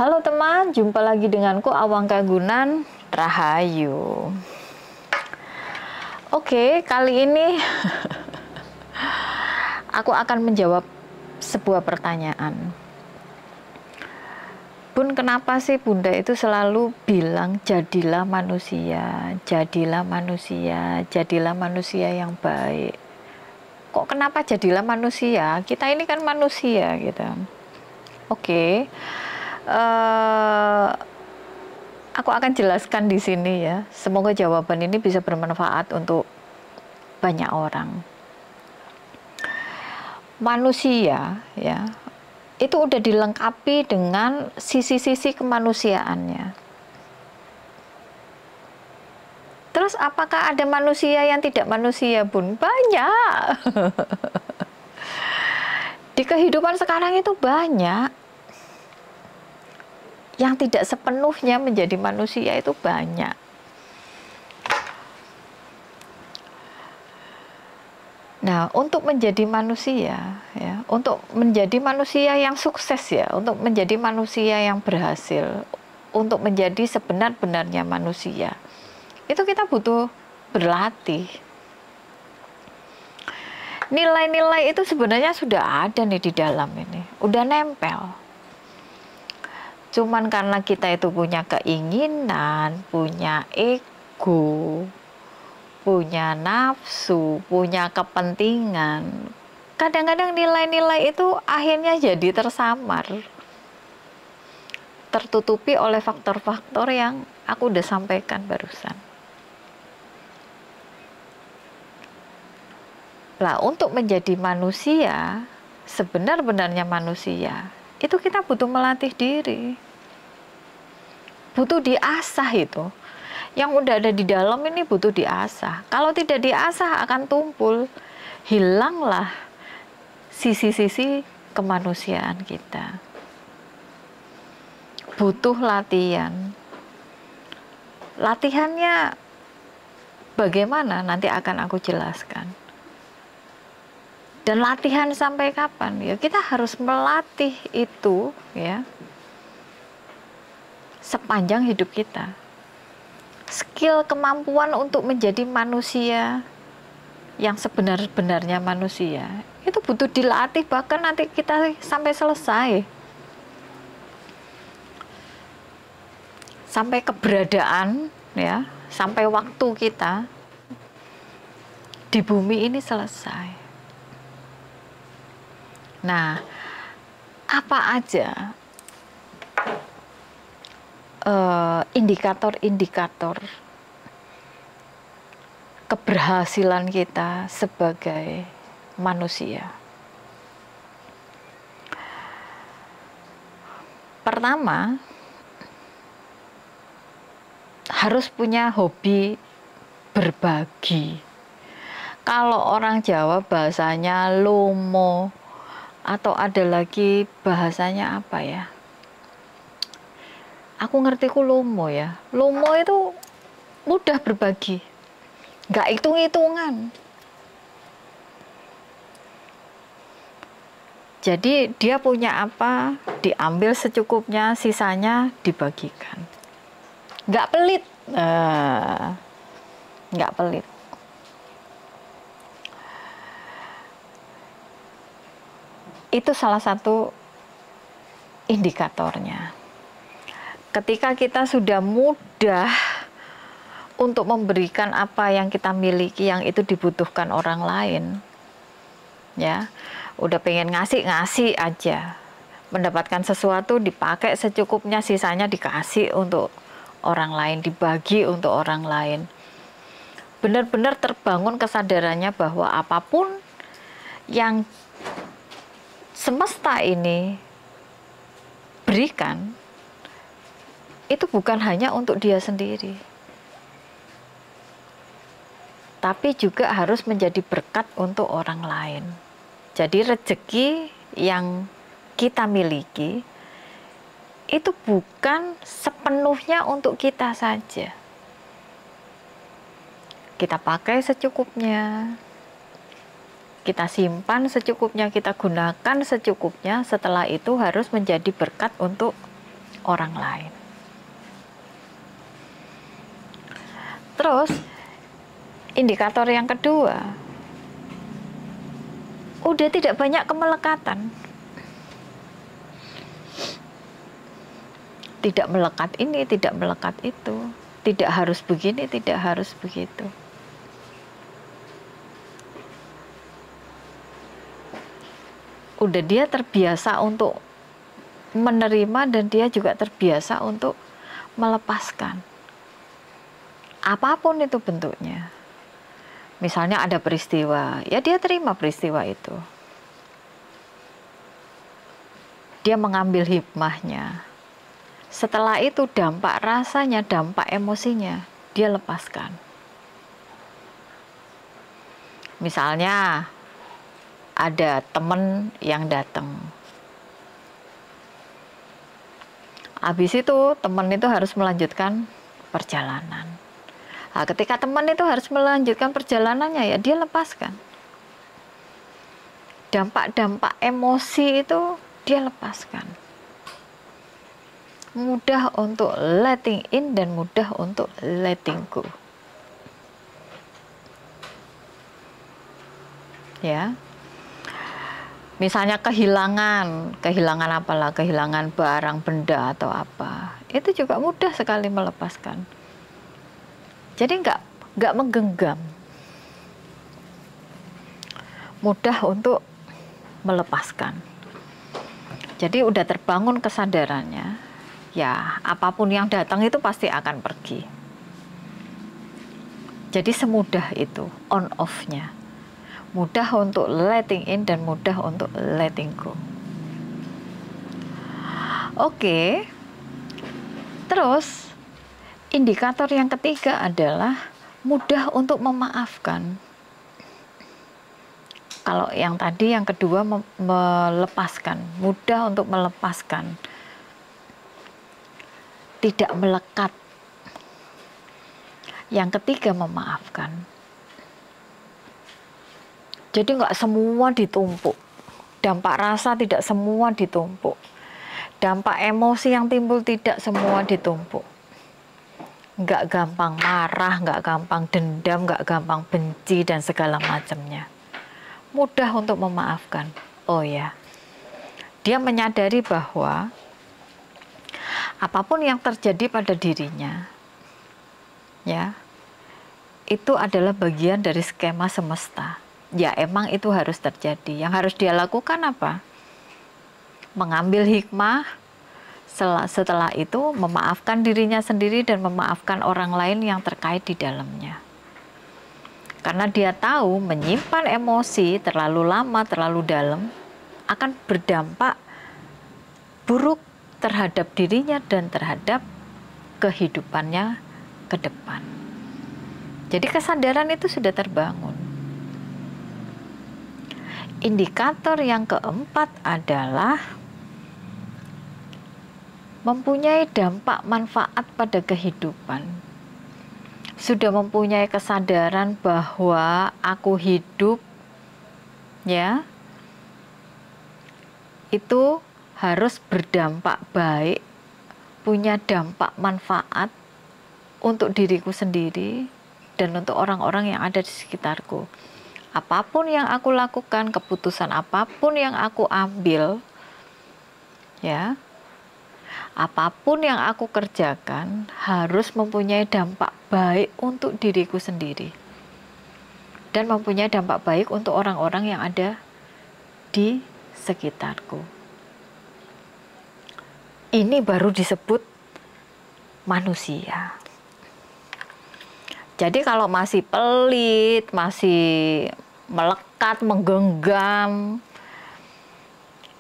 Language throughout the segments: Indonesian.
Halo teman, jumpa lagi denganku Awang Kagunan Rahayu. Oke, kali ini aku akan menjawab sebuah pertanyaan. Bun, kenapa sih Bunda itu selalu bilang jadilah manusia, jadilah manusia, jadilah manusia yang baik? Kok kenapa jadilah manusia? Kita ini kan manusia gitu. Oke. Aku akan jelaskan di sini ya. Semoga jawaban ini bisa bermanfaat untuk banyak orang. Manusia ya, itu udah dilengkapi dengan sisi-sisi kemanusiaannya. Terus apakah ada manusia yang tidak manusia, Bun? Banyak. Di kehidupan sekarang itu banyak. Yang tidak sepenuhnya menjadi manusia itu banyak. Nah, untuk menjadi manusia, ya, untuk menjadi manusia yang sukses ya, untuk menjadi manusia yang berhasil, untuk menjadi sebenar-benarnya manusia, itu kita butuh berlatih. Nilai-nilai itu sebenarnya sudah ada nih di dalam ini, udah nempel. Cuman karena kita itu punya keinginan, punya ego, punya nafsu, punya kepentingan, kadang-kadang nilai-nilai itu akhirnya jadi tersamar, tertutupi oleh faktor-faktor yang aku udah sampaikan barusan. Nah, untuk menjadi manusia, sebenar-benarnya manusia, itu kita butuh melatih diri, butuh diasah itu. Yang udah ada di dalam ini butuh diasah. Kalau tidak diasah akan tumpul, hilanglah sisi-sisi kemanusiaan kita. Butuh latihan. Latihannya bagaimana? Nanti akan aku jelaskan. Dan latihan sampai kapan? Ya, kita harus melatih itu ya sepanjang hidup kita. Skill, kemampuan untuk menjadi manusia yang sebenar-benarnya manusia itu butuh dilatih, bahkan nanti kita sampai selesai, sampai keberadaan ya, sampai waktu kita di bumi ini selesai. Nah, apa aja indikator-indikator keberhasilan kita sebagai manusia? Pertama, harus punya hobi berbagi. Kalau orang Jawa bahasanya lomo, atau ada lagi bahasanya apa ya? Aku ngerti ku lomo ya. Lomo itu mudah berbagi, nggak hitung-hitungan. Jadi dia punya apa, diambil secukupnya, sisanya dibagikan. Nggak pelit, nggak pelit. Itu salah satu indikatornya. Ketika kita sudah mudah untuk memberikan apa yang kita miliki, yang itu dibutuhkan orang lain, ya, udah pengen ngasih aja, mendapatkan sesuatu dipakai secukupnya, sisanya dikasih untuk orang lain, dibagi untuk orang lain. Benar-benar terbangun kesadarannya bahwa apapun yang semesta ini berikan, itu bukan hanya untuk dia sendiri, tapi juga harus menjadi berkat untuk orang lain. Jadi rezeki yang kita miliki itu bukan sepenuhnya untuk kita saja. Kita pakai secukupnya, kita simpan secukupnya, kita gunakan secukupnya. Setelah itu harus menjadi berkat untuk orang lain. Terus indikator yang kedua, udah tidak banyak kemelekatan. Tidak melekat ini, tidak melekat itu. Tidak harus begini, tidak harus begitu. Udah dia terbiasa untuk menerima dan dia juga terbiasa untuk melepaskan. Apapun itu bentuknya. Misalnya ada peristiwa, ya dia terima peristiwa itu. Dia mengambil hikmahnya. Setelah itu dampak rasanya, dampak emosinya, dia lepaskan. Misalnya ada teman yang datang. Habis itu teman itu harus melanjutkan perjalanan. Nah, ketika teman itu harus melanjutkan perjalanannya, ya dia lepaskan. Dampak-dampak emosi itu dia lepaskan. Mudah untuk letting in dan mudah untuk letting go. Ya. Misalnya kehilangan apalah, kehilangan barang, benda atau apa. Itu juga mudah sekali melepaskan. Jadi nggak menggenggam. Mudah untuk melepaskan. Jadi udah terbangun kesadarannya, ya apapun yang datang itu pasti akan pergi. Jadi semudah itu on off-nya. Mudah untuk letting in dan mudah untuk letting go. Oke. Terus indikator yang ketiga adalah mudah untuk memaafkan. Kalau yang tadi yang kedua melepaskan, mudah untuk melepaskan. Tidak melekat. Yang ketiga memaafkan. Jadi nggak semua ditumpuk. Dampak rasa tidak semua ditumpuk. Dampak emosi yang timbul tidak semua ditumpuk. Nggak gampang marah, nggak gampang dendam, nggak gampang benci dan segala macamnya. Mudah untuk memaafkan. Oh ya, dia menyadari bahwa apapun yang terjadi pada dirinya, ya, itu adalah bagian dari skema semesta. Ya emang itu harus terjadi. Yang harus dia lakukan apa? Mengambil hikmah, setelah itu memaafkan dirinya sendiri dan memaafkan orang lain yang terkait di dalamnya. Karena dia tahu menyimpan emosi terlalu lama, terlalu dalam akan berdampak buruk terhadap dirinya dan terhadap kehidupannya ke depan. Jadi kesadaran itu sudah terbangun. Indikator yang keempat adalah mempunyai dampak manfaat pada kehidupan. Sudah mempunyai kesadaran bahwa aku hidup, ya, itu harus berdampak baik, punya dampak manfaat untuk diriku sendiri dan untuk orang-orang yang ada di sekitarku. Apapun yang aku lakukan, keputusan apapun yang aku ambil, ya, apapun yang aku kerjakan harus mempunyai dampak baik untuk diriku sendiri dan mempunyai dampak baik untuk orang-orang yang ada di sekitarku. Ini baru disebut manusia. Jadi kalau masih pelit, masih melekat, menggenggam,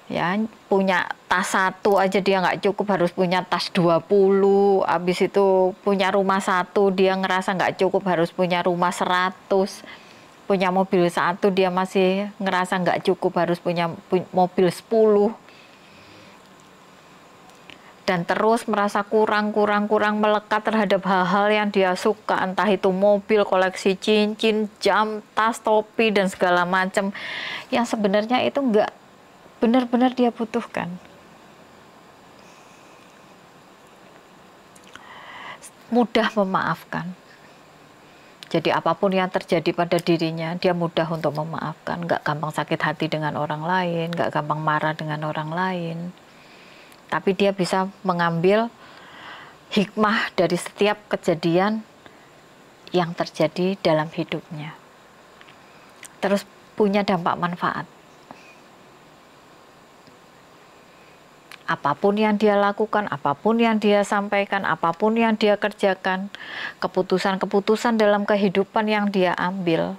ya, punya tas 1 aja dia nggak cukup, harus punya tas 20, habis itu punya rumah 1 dia ngerasa nggak cukup, harus punya rumah 100, punya mobil 1 dia masih ngerasa nggak cukup, harus punya mobil 10, dan terus merasa kurang melekat terhadap hal-hal yang dia suka, entah itu mobil, koleksi cincin, jam, tas, topi, dan segala macam yang sebenarnya itu nggak benar-benar dia butuhkan. mudah memaafkan. Jadi apapun yang terjadi pada dirinya, dia mudah untuk memaafkan, nggak gampang sakit hati dengan orang lain, nggak gampang marah dengan orang lain. Tapi dia bisa mengambil hikmah dari setiap kejadian yang terjadi dalam hidupnya. Terus punya dampak manfaat. Apapun yang dia lakukan, apapun yang dia sampaikan, apapun yang dia kerjakan, keputusan-keputusan dalam kehidupan yang dia ambil,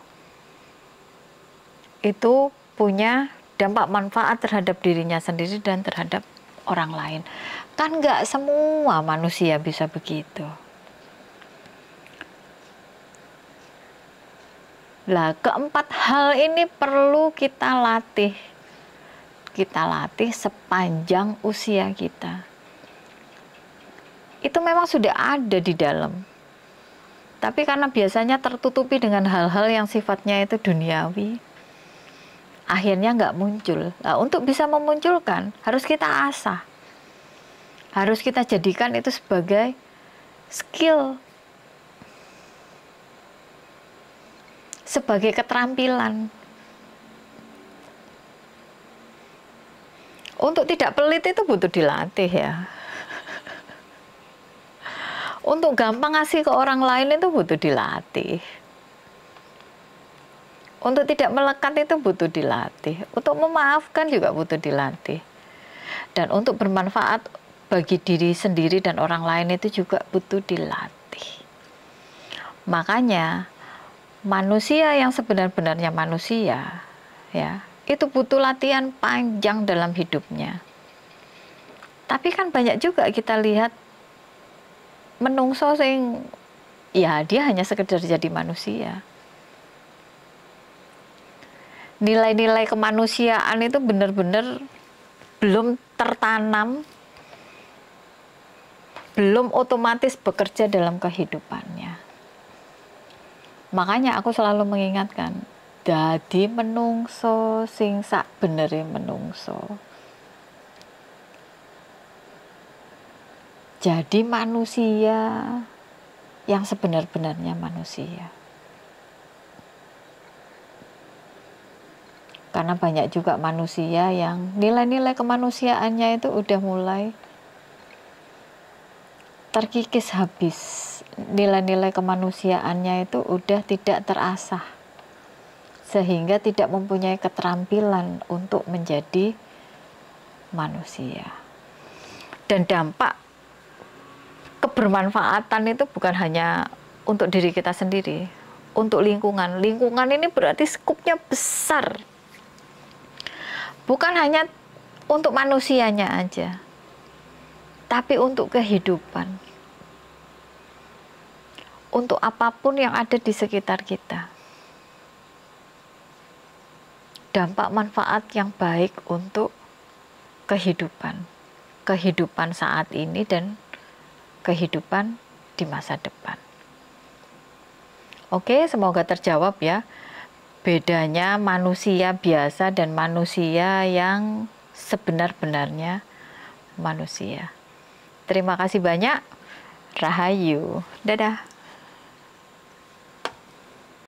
itu punya dampak manfaat terhadap dirinya sendiri dan terhadap orang lain. Kan nggak semua manusia bisa begitu. Lah, keempat hal ini perlu kita latih. Kita latih sepanjang usia kita. Itu memang sudah ada di dalam. Tapi karena biasanya tertutupi dengan hal-hal yang sifatnya itu duniawi, akhirnya nggak muncul. Nah, untuk bisa memunculkan, harus kita asah. Harus kita jadikan itu sebagai skill. Sebagai keterampilan. Untuk tidak pelit itu butuh dilatih ya. Untuk gampang ngasih ke orang lain itu butuh dilatih. Untuk tidak melekat itu butuh dilatih. Untuk memaafkan juga butuh dilatih. Dan untuk bermanfaat bagi diri sendiri dan orang lain itu juga butuh dilatih. Makanya manusia yang sebenar-benarnya manusia, ya, itu butuh latihan panjang dalam hidupnya. Tapi kan banyak juga kita lihat menungso sing ya dia hanya sekedar jadi manusia. Nilai-nilai kemanusiaan itu benar-benar belum tertanam, belum otomatis bekerja dalam kehidupannya. Makanya aku selalu mengingatkan, dadi menungso sing sak benere menungso. Jadi manusia yang sebenar-benarnya manusia. Karena banyak juga manusia yang nilai-nilai kemanusiaannya itu udah mulai terkikis habis. Nilai-nilai kemanusiaannya itu udah tidak terasah. Sehingga tidak mempunyai keterampilan untuk menjadi manusia. Dan dampak kebermanfaatan itu bukan hanya untuk diri kita sendiri, untuk lingkungan. Lingkungan ini berarti skupnya besar. Bukan hanya untuk manusianya aja, tapi untuk kehidupan. Untuk apapun yang ada di sekitar kita. Dampak manfaat yang baik untuk kehidupan. Kehidupan saat ini dan kehidupan di masa depan. Oke, semoga terjawab ya. Bedanya manusia biasa dan manusia yang sebenar-benarnya manusia. Terima kasih banyak. Rahayu. Dadah.